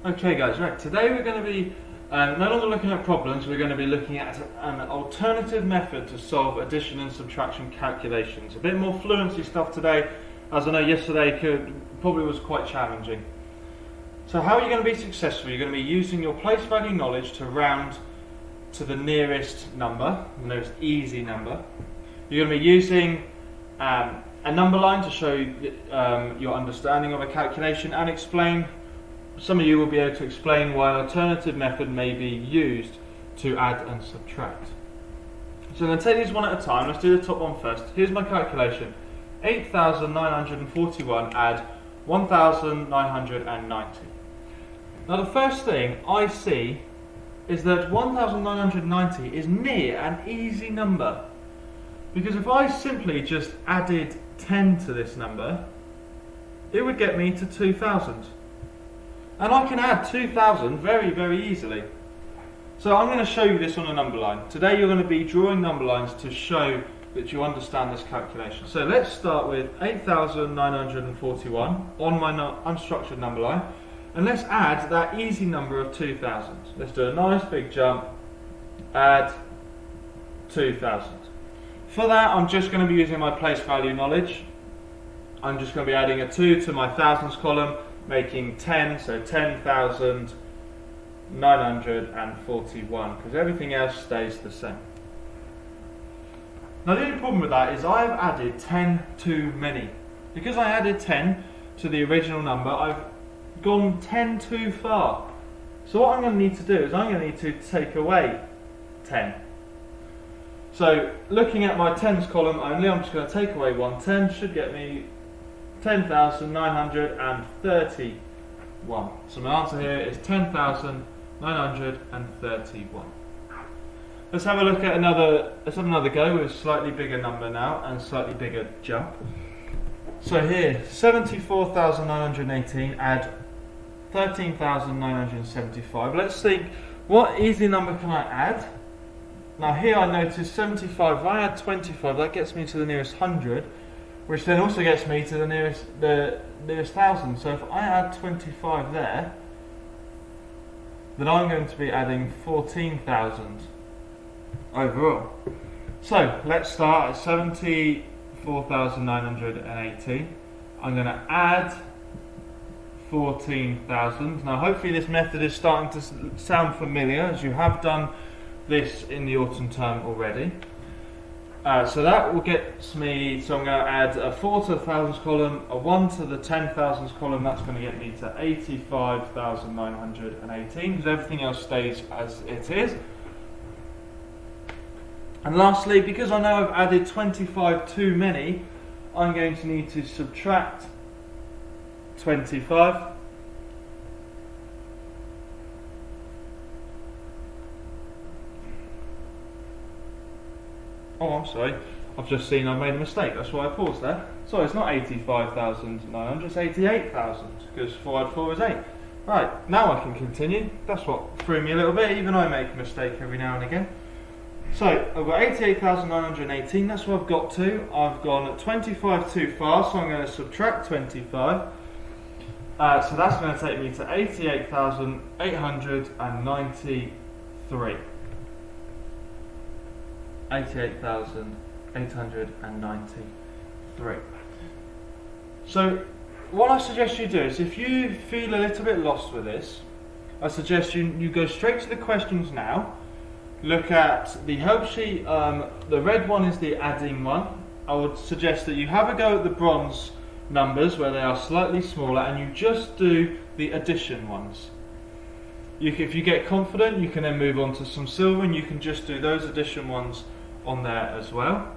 Okay guys, right, today we're going to be no longer looking at problems, we're going to be looking at an alternative method to solve addition and subtraction calculations. A bit more fluency stuff today, as I know yesterday probably was quite challenging. So how are you going to be successful? You're going to be using your place value knowledge to round to the nearest number, the nearest easy number. You're going to be using a number line to show your understanding of a calculation and explain. Some of you will be able to explain why an alternative method may be used to add and subtract. So I'm going to take these one at a time. Let's do the top one first. Here's my calculation. 8,941 add 1,990. Now the first thing I see is that 1,990 is near an easy number. Because if I simply just added 10 to this number, it would get me to 2,000. And I can add 2,000 very, very easily. So I'm going to show you this on a number line. Today you're going to be drawing number lines to show that you understand this calculation. So let's start with 8,941 on my unstructured number line. And let's add that easy number of 2,000. Let's do a nice big jump. Add 2,000. For that I'm just going to be using my place value knowledge. I'm just going to be adding a 2 to my thousands column, making 10, so 10,941, because everything else stays the same. Now the only problem with that is I've added 10 too many. Because I added 10 to the original number, I've gone 10 too far. So what I'm going to need to do is I'm going to need to take away 10. So looking at my tens column only, I'm just going to take away one 10, should get me 10,931. So my answer here is 10,931. Let's have a look at another go with a slightly bigger number now and slightly bigger jump. So here, 74,918 add 13,975. Let's think, what easy number can I add? Now here I notice 75, if I add 25, that gets me to the nearest 100. Which then also gets me to the nearest 1,000. So if I add 25 there, then I'm going to be adding 14,000 overall. So let's start at 74,980. I'm going to add 14,000. Now hopefully this method is starting to sound familiar, as you have done this in the autumn term already. So that will get me, so I'm going to add a 4 to the thousands column, a 1 to the 10,000s column, that's going to get me to 85,918, because everything else stays as it is. And lastly, because I know I've added 25 too many, I'm going to need to subtract 25. Oh, I'm sorry. I've just seen I've made a mistake. That's why I paused there. Sorry, it's not 85,900, it's 88,000, because 4 add 4 is 8. Right, now I can continue. That's what threw me a little bit. Even I make a mistake every now and again. So, I've got 88,918, that's what I've got to. I've gone 25 too far, so I'm going to subtract 25. So that's going to take me to 88,893. 88,893. So what I suggest you do is, if you feel a little bit lost with this, I suggest you go straight to the questions now. Look at the help sheet. The red one is the adding one. I would suggest that you have a go at the bronze numbers where they are slightly smaller, and you just do the addition ones. If you get confident, you can then move on to some silver and you can just do those addition ones on there as well.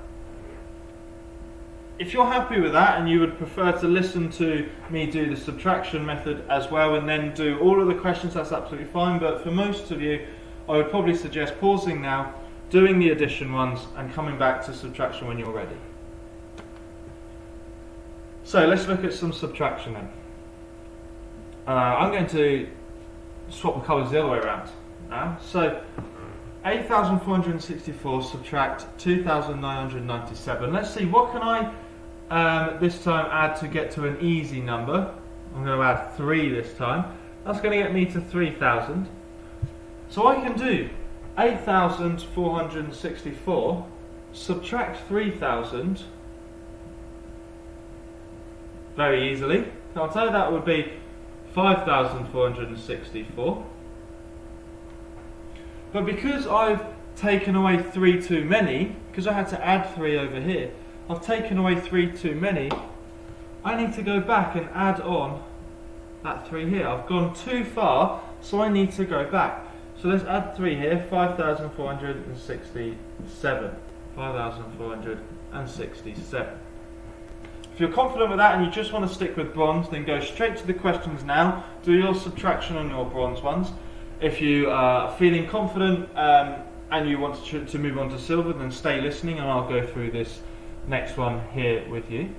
If you're happy with that and you would prefer to listen to me do the subtraction method as well and then do all of the questions, that's absolutely fine. But for most of you, I would probably suggest pausing now, doing the addition ones and coming back to subtraction when you're ready. So let's look at some subtraction then. I'm going to swap the colours the other way around now. So 8,464 subtract 2,997. Let's see, what can I this time add to get to an easy number? I'm going to add 3 this time. That's going to get me to 3,000. So I can do 8,464, subtract 3,000 very easily. So I'll tell you that would be 5,464. But because I've taken away 3 too many, because I had to add 3 over here, I've taken away 3 too many, I need to go back and add on that 3 here. I've gone too far, so I need to go back. So let's add 3 here, 5,467. 5,467. If you're confident with that and you just want to stick with bronze, then go straight to the questions now. Do your subtraction on your bronze ones. If you are feeling confident and you want to move on to silver, then stay listening and I'll go through this next one here with you.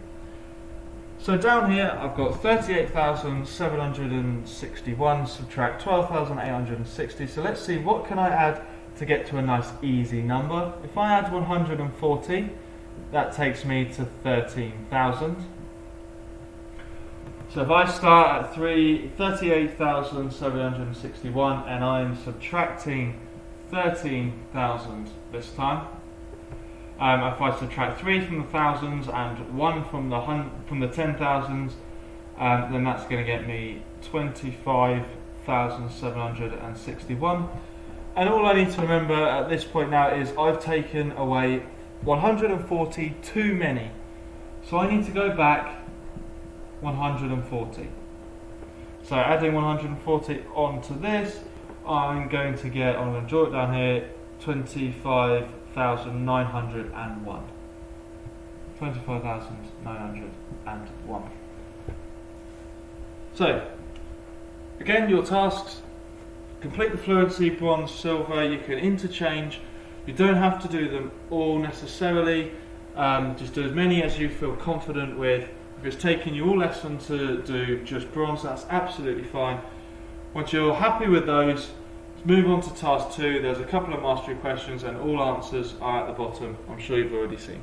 So down here I've got 38,761 subtract 12,860. So let's see, what can I add to get to a nice easy number? If I add 140, that takes me to 13,000. So if I start at 38,761 and I'm subtracting 13,000 this time, if I subtract 3 from the thousands and 1 from the 10,000s, then that's going to get me 25,761. And all I need to remember at this point now is I've taken away 140 too many. So I need to go back 140. So adding 140 onto this, I'm going to draw it down here, 25,901. 25,901. So, again, your tasks: complete the fluency, bronze, silver. You can interchange. You don't have to do them all necessarily. Just do as many as you feel confident with. If it's taking you all lesson to do just bronze, that's absolutely fine. Once you're happy with those, move on to task 2. There's a couple of mastery questions and all answers are at the bottom. I'm sure you've already seen.